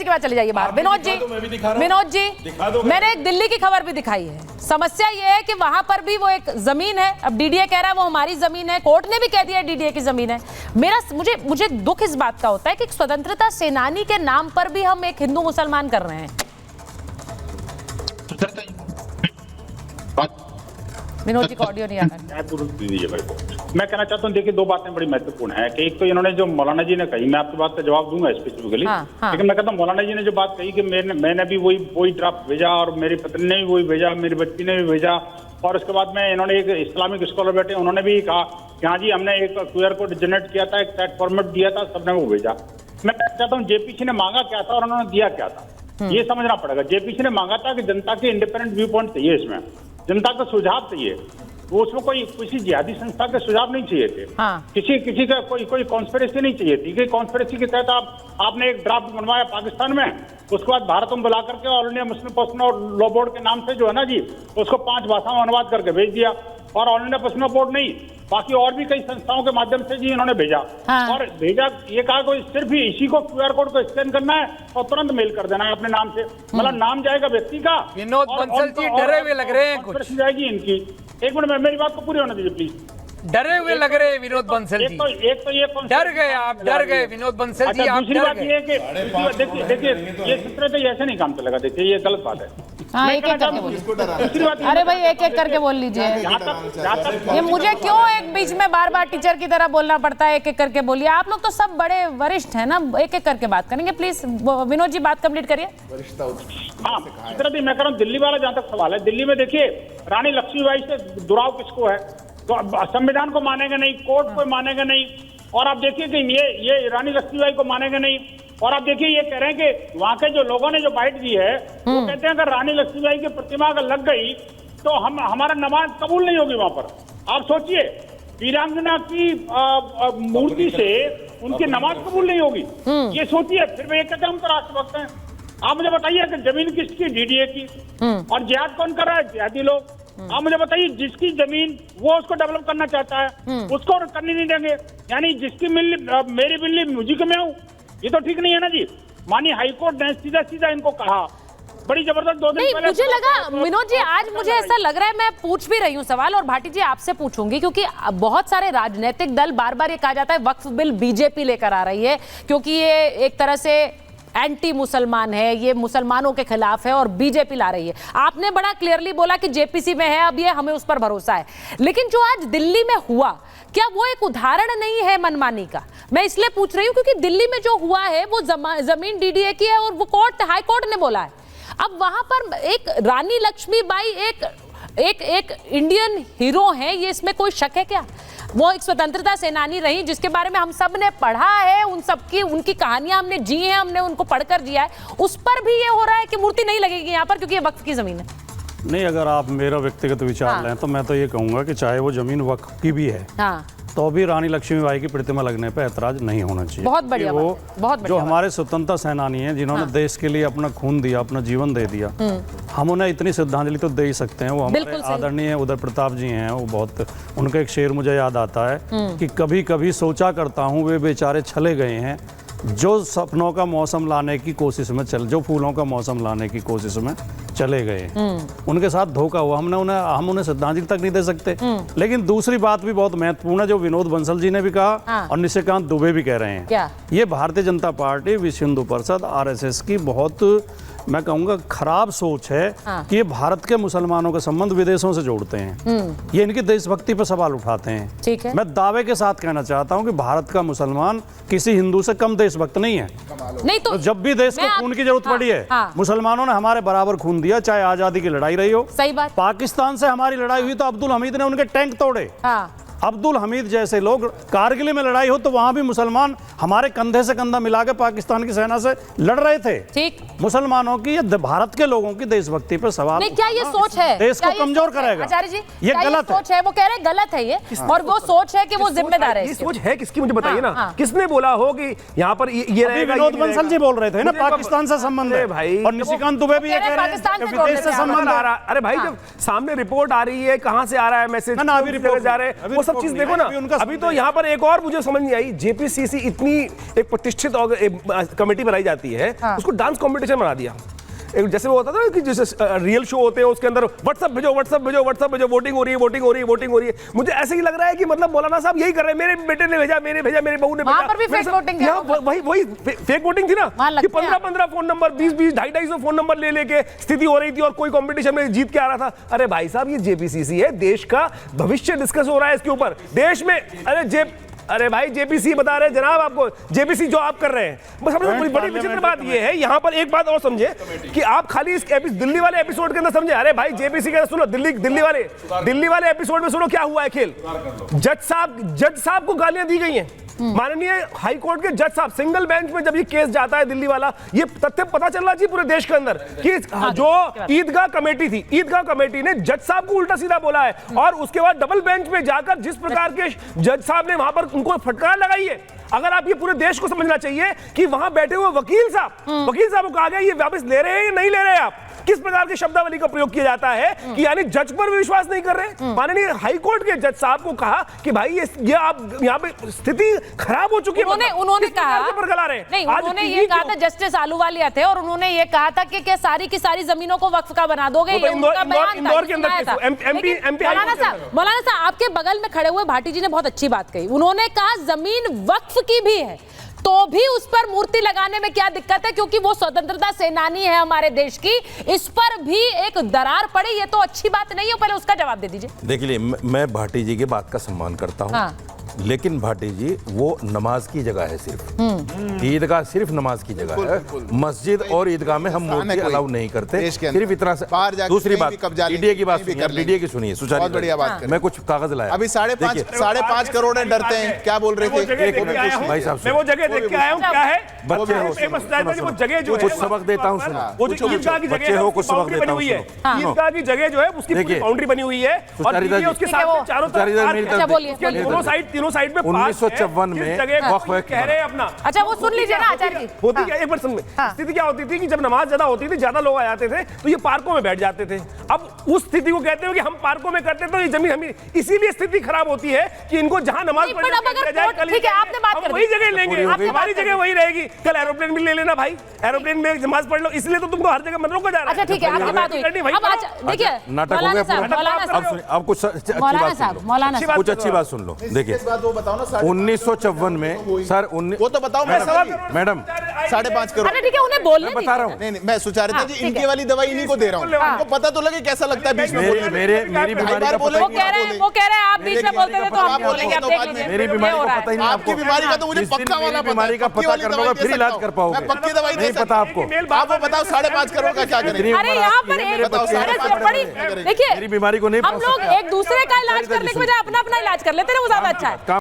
के बाद चले जाइए बाहर। विनोद जी, विनोद जी, मैंने एक दिल्ली की खबर भी दिखाई है। समस्या ये है कि वहां पर भी वो एक जमीन है, अब डीडीए कह रहा है वो हमारी जमीन है, कोर्ट ने भी कह दिया डीडीए की जमीन है। मुझे दुख इस बात का होता है कि स्वतंत्रता सेनानी के नाम पर भी हम एक हिंदू मुसलमान कर रहे हैं। विनोद जी का ऑडियो नहीं आ रहा है। मैं कहना चाहता हूँ, देखिए दो बातें बड़ी महत्वपूर्ण है कि एक तो इन्होंने जो मौलाना जी ने कही, मैं आपकी बात का जवाब दूंगा स्पेसिफिकली, लेकिन मैं कहता हूँ मौलाना जी ने जो बात कही कि मैंने भी वही ड्राफ्ट भेजा और मेरी पत्नी ने भी वही भेजा, मेरी बच्ची ने भी भेजा, और उसके बाद में इन्होंने एक इस्लामिक स्कॉलर बैठे उन्होंने भी कहा कि हाँ जी हमने एक QR कोड जनरेट किया था, एक सेट फॉर्मेट दिया था, सबने वो भेजा। मैं चाहता हूँ जेपीसी ने मांगा क्या था और उन्होंने दिया क्या था, ये समझना पड़ेगा। जेपीसी ने मांगा था कि जनता के इंडिपेंडेंट व्यू पॉइंट चाहिए, इसमें जनता का सुझाव चाहिए, वो उसमें कोई किसी जिहादी संस्था के सुझाव नहीं चाहिए थे। किसी का कोई कॉन्स्पिरेसी नहीं चाहिए थी कि कॉन्स्पिरेसी के तहत आपने एक ड्राफ्ट बनवाया पाकिस्तान में, उसके बाद भारत में बुला करके all India Muslim personal law board के नाम से जो है ना जी, उसको 5 भाषाओं में अनुवाद करके भेज दिया, और ऑल इंडिया पर्सनल बोर्ड नहीं बाकी और भी कई संस्थाओं के माध्यम से जी इन्होंने भेजा। और भेजा ये कहा कि सिर्फ ही इसी को QR कोड को स्कैन करना है और तुरंत मेल कर देना है अपने नाम से, मतलब नाम जाएगा व्यक्ति का। विनोद बंसल जी डरे हुए लग रहे हैं कुछ, जाएगी इनकी। एक मिनट में मेरी बात को पूरी होने दीजिए प्लीज। डरे हुए लग रहे हैं विनोद बंसल जी। एक तो ये डर गए आप, डर गए विनोद बंसल जी, आप दूसरी डर बात ये है कि देखिए ये सूत्र तो ऐसे नहीं काम चलेगा, देखिए ये गलत बात है। हाँ, एक एक करके बोलिए। दूसरी बात, अरे भाई एक एक करके बोल लीजिए, ये मुझे क्यों एक बीच में बार बार टीचर की तरह बोलना पड़ता है? एक एक करके बोलिए, आप लोग तो सब बड़े वरिष्ठ हैं ना, एक एक करके बात करेंगे प्लीज। विनोद जी बात कंप्लीट करिए। हाँ मैं कह रहा हूँ दिल्ली वाला जहाँ तक सवाल है, दिल्ली में देखिए रानी लक्ष्मीबाई से दुराव किसको है, तो संविधान को मानेगा नहीं, कोर्ट को मानेगा नहीं, और आप देखिए कि ये रानी लक्ष्मीबाई को मानेगा नहीं, और आप देखिए ये कह रहे हैं कि वहाँ के जो लोगों ने जो बाइट दी है वो कहते हैं अगर रानी लक्ष्मीबाई की प्रतिमा अगर लग गई तो हमारा नमाज कबूल नहीं होगी वहाँ पर। आप सोचिए वीरांगना की मूर्ति से उनकी नमाज कबूल नहीं होगी, ये सोचिए। फिर वे कहते हैं हम तो राष्ट्रभक्त हैं। आप मुझे बताइए कि जमीन किसकी? डीडीए की। और जिहाद कौन कर रहा है? जिहादी लोग। आप मुझे बताइए जिसकी जमीन वो उसको डेवलप करना चाहता है उसको करने नहीं देंगे, यानी जिसकी मेरी बिल्ली मुझी के में हूँ, ये तो ठीक नहीं है ना जी। मानिए हाईकोर्ट ने सीधा सीधा इनको कहा, बड़ी जबरदस्त 2 दिन पहले। मुझे लगा विनोद जी आज मुझे ऐसा लग रहा है, मैं पूछ भी रही हूँ सवाल और भाटी जी आपसे पूछूंगी, क्योंकि बहुत सारे राजनीतिक दल बार बार ये कहा जाता है वक्फ बिल बीजेपी लेकर आ रही है क्योंकि ये एक तरह से एंटी मुसलमान है, ये मुसलमानों के खिलाफ है और बीजेपी ला रही है। आपने बड़ा क्लियरली बोला कि जेपीसी में है, अब ये हमें उस पर भरोसा है, लेकिन जो आज दिल्ली में हुआ क्या वो एक उदाहरण नहीं है मनमानी का? मैं इसलिए पूछ रही हूँ क्योंकि दिल्ली में जो हुआ है वो जमीन डीडीए की है और वो हाई कोर्ट ने बोला है। अब वहां पर एक रानी लक्ष्मीबाई एक इंडियन हीरो है, ये इसमें कोई शक है क्या? वो एक स्वतंत्रता सेनानी रही जिसके बारे में हम सब ने पढ़ा है, उनकी कहानियां हमने जी हैं, हमने उनको पढ़कर जिया है। उस पर भी ये हो रहा है कि मूर्ति नहीं लगेगी यहाँ पर क्योंकि ये वक्फ की जमीन है। नहीं, अगर आप मेरा व्यक्तिगत विचार लें तो मैं तो ये कहूंगा कि चाहे वो जमीन वक्फ की भी है तो भी रानी लक्ष्मीबाई की प्रतिमा लगने पर ऐतराज नहीं होना चाहिए। बहुत बढ़िया, वो बहुत जो हमारे स्वतंत्रता सेनानी हैं जिन्होंने देश के लिए अपना खून दिया, अपना जीवन दे दिया, हम उन्हें इतनी श्रद्धांजलि तो दे ही सकते हैं। वो हमारे आदरणीय उदय प्रताप जी हैं, वो बहुत, उनका एक शेर मुझे याद आता है कि कभी कभी सोचा करता हूँ वे बेचारे छले गए हैं जो सपनों का मौसम लाने की कोशिश में जो फूलों का मौसम लाने की कोशिश में चले गए। उनके साथ धोखा हुआ, हम उन्हें श्रद्धांजलि तक नहीं दे सकते। लेकिन दूसरी बात भी बहुत महत्वपूर्ण है जो विनोद बंसल जी ने भी कहा और निशिकांत दुबे भी कह रहे हैं क्या? ये भारतीय जनता पार्टी, विश्व हिंदू परिषद, RSS की बहुत मैं कहूंगा खराब सोच है कि ये भारत के मुसलमानों के संबंध विदेशों से जोड़ते हैं, ये इनकी देशभक्ति पर सवाल उठाते हैं। ठीक है। मैं दावे के साथ कहना चाहता हूं कि भारत का मुसलमान किसी हिंदू से कम देशभक्त नहीं है। नहीं तो जब भी देश को खून की जरूरत पड़ी है मुसलमानों ने हमारे बराबर खून दिया, चाहे आजादी की लड़ाई रही हो। सही बात। पाकिस्तान से हमारी लड़ाई हुई तो अब्दुल हमीद ने उनके टैंक तोड़े। अब्दुल हमीद जैसे लोग, कारगिल में लड़ाई हो तो वहां भी मुसलमान हमारे कंधे से कंधा मिला के पाकिस्तान की सेना से लड़ रहे थे। ठीक। मुसलमानों की, भारत के लोगों की देशभक्ति पर सवाल नहीं, क्या ये सोच है देश को कमजोर करेगा? आचार्य जी ये गलत सोच है, वो कह रहे गलत है ये, और वो सोच है कि वो जिम्मेदार है। ये सोच है किसकी, मुझे बताइए ना। किसने बोला हो कि यहाँ पर ये विनोद बंसल जी बोल रहे थे ना पाकिस्तान से संबंध है भाई, और निशिकांत दुबे भी ये कह रहे हैं विदेश से संबंध आ रहा है। अरे भाई जब सामने रिपोर्ट आ रही है, कहां से आ रहा है मैसेज, जा रहे हैं, वो सब चीज देखो ना। अभी तो यहाँ पर एक और मुझे समझ नहीं आई, जेपीसीसी इतनी एक प्रतिष्ठित कमेटी बनाई जाती है, उसको डांस कॉम्पिटिशन बना दिया। एक जैसे वो होता था ना कि जैसे रियल शो होते हैं उसके अंदर व्हाट्सएप भेजो, वोटिंग हो रही है। मुझे ऐसे ही लग रहा है कि मतलब मौलाना साहब यही कर रहे हैं, मेरे बेटे ने भेजा, मेरी बहू ने भेजा। पर भी फेक वोटिंग है। वही फेक वोटिंग थी ना कि 15 फोन नंबर, 20 250 फोन नंबर ले लेके स्थिति हो रही थी और कोई कंपटीशन में जीत के आ रहा था। अरे भाई साहब, ये जेपीसीसी है, देश का भविष्य डिस्कस हो रहा है इसके ऊपर देश में। अरे भाई जेपीसी बता रहे हैं जनाब आपको, जेपीसी जो आप कर रहे हैं। बस सबसे बड़ी विचित्र बात ये है, यहाँ पर एक बात और समझे कि आप खाली इस दिल्ली वाले एपिसोड के अंदर समझे। अरे भाई जेपीसी के सुनो, दिल्ली वाले एपिसोड में सुनो क्या हुआ है खेल। जज साहब को गालियां दी गई हैं। माननीय हाई कोर्ट के जज साहब, सिंगल बेंच में जब ये केस जाता है दिल्ली वाला, ये तथ्य पता चल रहा चाहिए पूरे देश के अंदर कि जो ईदगाह कमेटी थी, ईदगाह कमेटी ने जज साहब को उल्टा सीधा बोला है और उसके बाद डबल बेंच में जाकर जिस प्रकार के जज साहब ने वहां पर उनको फटकार लगाई है। अगर आप ये पूरे देश को समझना चाहिए कि वहां बैठे हुए वकील साहब को कहा गया ये वापस ले रहे हैं या नहीं ले रहे हैं, आप किस प्रकार की शब्दावली का प्रयोग किया जाता है कि यानी जज पर भी विश्वास नहीं कर रहे। माननीय हाई कोर्ट के जज साहब को कहा कि भाई ये आप यहाँ पे स्थिति खराब हो चुकी है। उन्होंने कहा नहीं, उन्होंने ये कहा था, जस्टिस आलूवालिया थे और उन्होंने ये कहा था कि क्या सारी की सारी जमीनों को वक्फ का बना दोगे। इंदौर के अंदर मौलाना साहब आपके बगल में खड़े हुए भाटी जी ने बहुत अच्छी बात कही। उन्होंने कहा जमीन वक्फ की भी है तो भी उस पर मूर्ति लगाने में क्या दिक्कत है, क्योंकि वो स्वतंत्रता सेनानी है हमारे देश की, इस पर भी एक दरार पड़ी, ये तो अच्छी बात नहीं है। पहले उसका जवाब दे दीजिए। देखिए, मैं भाटी जी की बात का सम्मान करता हूँ। हाँ। लेकिन भाटी जी वो नमाज की जगह है, सिर्फ ईदगाह सिर्फ नमाज की जगह है। मस्जिद और ईदगाह में हम मूर्ति अलाउ नहीं करते, सिर्फ इतना से। दूसरी बात, ईडीए की बात सुनिए, ईडीए की सुनिए, सुचारू बढ़िया बात। मैं कुछ कागज लाया अभी 5.5 करोड़ डरते हैं, क्या बोल रहे थे भाई साहब? मैं वो जगह देख के आया हूँ, क्या है बच्चे हो, वो जगह जो कुछ सबक देता हूँ, वो जो ईदगाह की जगह है, कुछ सबक देता हूँ। ईदगाह की जगह जो है उसकी बाउंड्री बनी हुई है और उसके साथ चारों तरफ तीनों साइड में 1954 में कह रहे हैं अपना। अच्छा वो सुन लीजिए ना आचार्य जी। होती क्या एक बार सुन, स्थिति क्या होती थी कि जब नमाज ज्यादा होती थी, ज्यादा लोग आ जाते थे तो ये पार्कों में बैठ जाते थे। अब उस स्थिति को कहते हो कि हम पार्कों में करते तो ये जमीन हमें, इसीलिए स्थिति खराब होती है कि इनको जहां नमाज पढ़ने वही जगह लेंगे, हमारी जगह वही रहेगी। कल एरोप्लेन भी ले लेना भाई, एरोप्लेन में नमाज पढ़ लो, इसलिए तो तुमको हर जगह मत रोका जा रहा है। अच्छा ठीक है, आपकी बात हुई। अब देखिए नाटक हो गया। अब कुछ अच्छी बात सुन लो। देखिए 1954 में सर वो तो बताओ मैडम 5.5 करोड़। ठीक है, उन्हें बोलने बता रहा हूँ। नहीं मैं सुचारिता जी इनकी वाली दवाई इन्हीं को दे रहा हूँ, उनको पता तो लगे कैसा लगता है बीच में बोलने। मेरी बीमारी का पता वो कह रहे हैं आप बीच में बोलते थे तो हम बोलेंगे, आप देख लीजिए मेरी बीमारी का पता ही नहीं आपकी बीमारी का तो मुझे पक्का वाला बीमारी का पता करना होगा, फिर इलाज कर पाओगे। मैं पक्की दवाई नहीं पता आपको। आप वो बताओ 5.5 करोड़ का क्या करेंगे? अरे यहाँ पर देखिए मेरी बीमारी को नहीं, हम लोग एक दूसरे का इलाज करने के बजाय अपना अपना इलाज कर लेते हैं, वो ज्यादा अच्छा है।